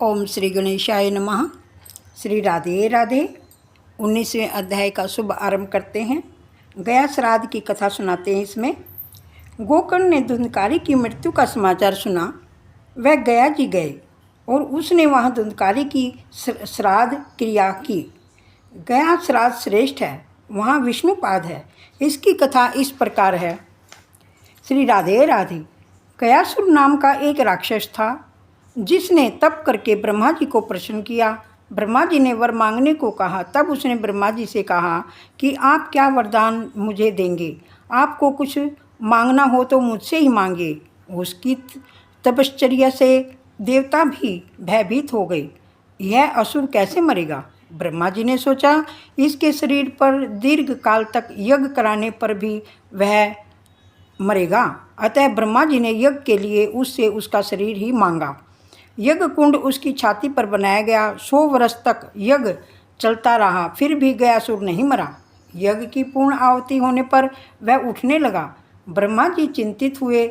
ओम श्री गणेशाय नमः। श्री राधे राधे। 19वें अध्याय का शुभ आरंभ करते हैं। गया श्राद्ध की कथा सुनाते हैं। इसमें गोकर्ण ने धुंधकारी की मृत्यु का समाचार सुना। वह गया जी गए और उसने वहाँ धुंधकारी की श्राद्ध क्रिया की। गया श्राद्ध श्रेष्ठ है, वहाँ विष्णुपाद है। इसकी कथा इस प्रकार है। श्री राधे राधे। गयासुर नाम का एक राक्षस था जिसने तप करके ब्रह्मा जी को प्रसन्न किया। ब्रह्मा जी ने वर मांगने को कहा। तब उसने ब्रह्मा जी से कहा कि आप क्या वरदान मुझे देंगे? आपको कुछ मांगना हो तो मुझसे ही मांगे। उसकी तपश्चर्या से देवता भी भयभीत हो गए। यह असुर कैसे मरेगा? ब्रह्मा जी ने सोचा, इसके शरीर पर दीर्घ काल तक यज्ञ कराने पर भी वह मरेगा। अतः ब्रह्मा जी ने यज्ञ के लिए उससे उसका शरीर ही मांगा। यज्ञ कुंड उसकी छाती पर बनाया गया। 100 वर्ष तक यज्ञ चलता रहा, फिर भी गयासुर नहीं मरा। यज्ञ की पूर्ण आहुति होने पर वह उठने लगा। ब्रह्मा जी चिंतित हुए।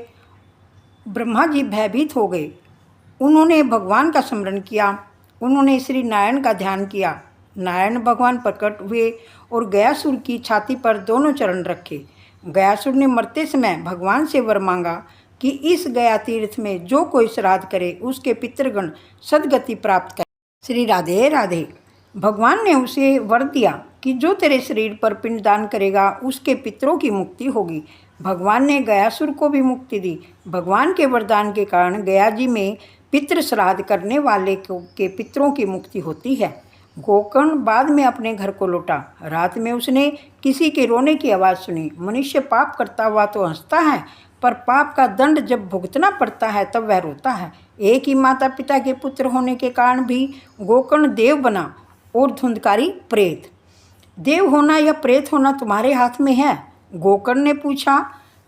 ब्रह्मा जी भयभीत हो गए। उन्होंने भगवान का स्मरण किया। उन्होंने श्री नारायण का ध्यान किया। नारायण भगवान प्रकट हुए और गयासुर की छाती पर दोनों चरण रखे। गयासुर ने मरते समय भगवान से वर मांगा कि इस गया तीर्थ में जो कोई श्राद्ध करे उसके पितृगण सद्गति प्राप्त करें। श्री राधे राधे। भगवान ने उसे वर दिया कि जो तेरे शरीर पर पिंडदान करेगा उसके पितरों की मुक्ति होगी। भगवान ने गयासुर को भी मुक्ति दी। भगवान के वरदान के कारण गया जी में पितृ श्राद्ध करने वाले के पितरों की मुक्ति होती है। गोकर्ण बाद में अपने घर को लौटा। रात में उसने किसी के रोने की आवाज़ सुनी। मनुष्य पाप करता हुआ तो हंसता है, पर पाप का दंड जब भुगतना पड़ता है तब वह रोता है। एक ही माता पिता के पुत्र होने के कारण भी गोकर्ण देव बना और धुंधकारी प्रेत। देव होना या प्रेत होना तुम्हारे हाथ में है। गोकर्ण ने पूछा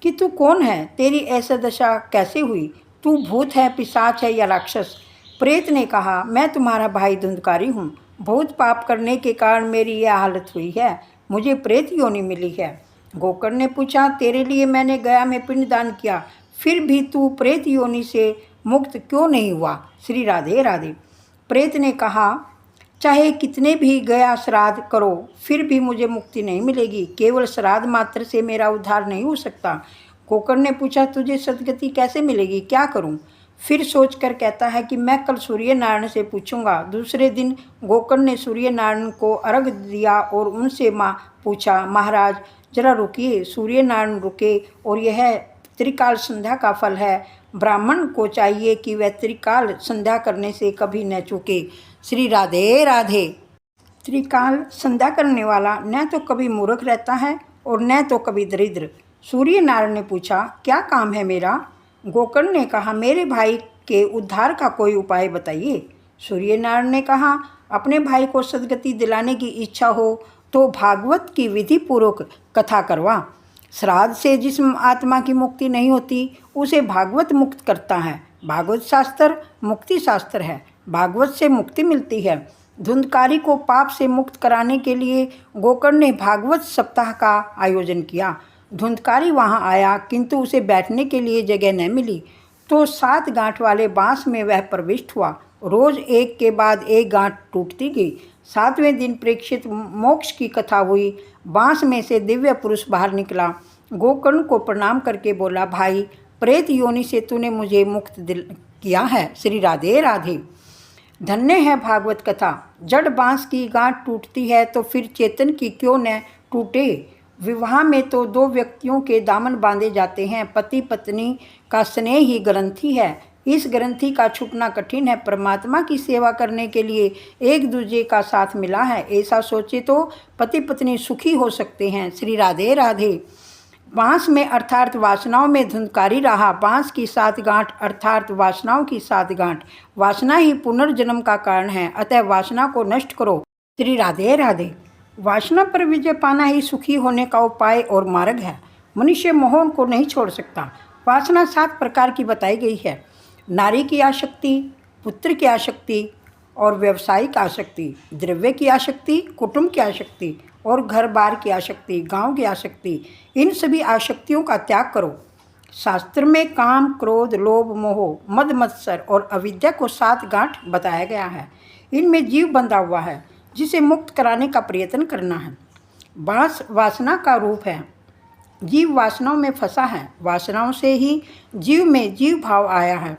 कि तू कौन है? तेरी ऐसा दशा कैसे हुई? तू भूत है, पिशाच है या राक्षस? प्रेत ने कहा, मैं तुम्हारा भाई धुंधकारी हूँ। बहुत पाप करने के कारण मेरी यह हालत हुई है। मुझे प्रेत योनि मिली है। गोकर्ण ने पूछा, तेरे लिए मैंने गया में पिंडदान किया, फिर भी तू प्रेत योनि से मुक्त क्यों नहीं हुआ? श्री राधे राधे। प्रेत ने कहा, चाहे कितने भी गया श्राद्ध करो फिर भी मुझे मुक्ति नहीं मिलेगी। केवल श्राद्ध मात्र से मेरा उद्धार नहीं हो सकता। गोकर्ण ने पूछा, तुझे सद्गति कैसे मिलेगी? क्या करूं? फिर सोचकर कहता है कि मैं कल सूर्य नारायण से पूछूंगा। दूसरे दिन गोकर्ण ने सूर्य नारायण को अर्घ दिया और उनसे पूछा, महाराज जरा रुकिए। सूर्य नारायण रुके और यह त्रिकाल संध्या का फल है। ब्राह्मण को चाहिए कि वह त्रिकाल संध्या करने से कभी न चूके। श्री राधे राधे। त्रिकाल संध्या करने वाला न तो कभी मूर्ख रहता है और न तो कभी दरिद्र। सूर्य नारायण ने पूछा, क्या काम है मेरा? गोकर्ण ने कहा, मेरे भाई के उद्धार का कोई उपाय बताइए। सूर्य नारायण ने कहा, अपने भाई को सद्गति दिलाने की इच्छा हो तो भागवत की विधि पूर्वक कथा करवा। श्राद्ध से जिस आत्मा की मुक्ति नहीं होती उसे भागवत मुक्त करता है। भागवत शास्त्र मुक्ति शास्त्र है। भागवत से मुक्ति मिलती है। धुंधकारी को पाप से मुक्त कराने के लिए गोकर्ण ने भागवत सप्ताह का आयोजन किया। धुंधकारी वहां आया, किंतु उसे बैठने के लिए जगह न मिली, तो 7 गांठ वाले बांस में वह प्रविष्ट हुआ। रोज एक के बाद एक गांठ टूटती गई। 7वें दिन प्रेक्षित मोक्ष की कथा हुई। बांस में से दिव्य पुरुष बाहर निकला। गोकर्ण को प्रणाम करके बोला, भाई प्रेत योनि से तूने मुझे मुक्त किया है। श्री राधे राधे। धन्य है भागवत कथा। जड़ बांस की गांठ टूटती है तो फिर चेतन की क्यों न टूटे। विवाह में तो 2 व्यक्तियों के दामन बांधे जाते हैं। पति पत्नी का स्नेह ही ग्रंथि है। इस ग्रंथि का छूटना कठिन है। परमात्मा की सेवा करने के लिए एक दूसरे का साथ मिला है। ऐसा सोचे तो पति पत्नी सुखी हो सकते हैं। श्री राधे राधे। बांस में अर्थात वासनाओं में धुंधकारी रहा। बांस की 7 गांठ अर्थात वासनाओं की 7 गांठ। वासना ही पुनर्जन्म का कारण है, अतः वासना को नष्ट करो। श्री राधे राधे। वासना पर विजय पाना ही सुखी होने का उपाय और मार्ग है। मनुष्य मोह को नहीं छोड़ सकता। वासना 7 प्रकार की बताई गई है। नारी की आसक्ति, पुत्र की आसक्ति और व्यावसायिक आसक्ति, द्रव्य की आसक्ति, कुटुंब की आसक्ति और घर बार की आसक्ति, गांव की आसक्ति। इन सभी आसक्तियों का त्याग करो। शास्त्र में काम, क्रोध, लोभ, मोह, मद मत्सर और अविद्या को 7 गांठ बताया गया है। इनमें जीव बंधा हुआ है, जिसे मुक्त कराने का प्रयत्न करना है। बांस वासना का रूप है। जीव वासनाओं में फंसा है। वासनाओं से ही जीव में जीव भाव आया है।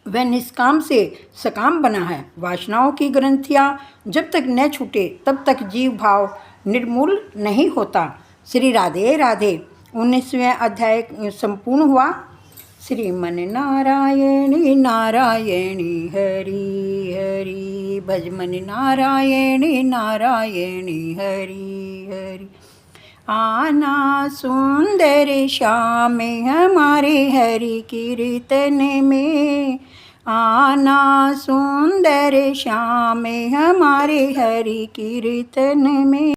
वह निष्काम से सकाम बना है। वासनाओं की ग्रंथियाँ जब तक न छूटे तब तक जीव भाव निर्मूल नहीं होता। श्री राधे राधे। 19वें अध्याय संपूर्ण हुआ। श्रीमन नारायणी नारायणी हरि हरि, भजमन नारायणी नारायणी हरि हरि। आना सुंदर श्याम हमारे हरि कीर्तन में, आना सुंदर श्याम हमारे हरि कीर्तन में।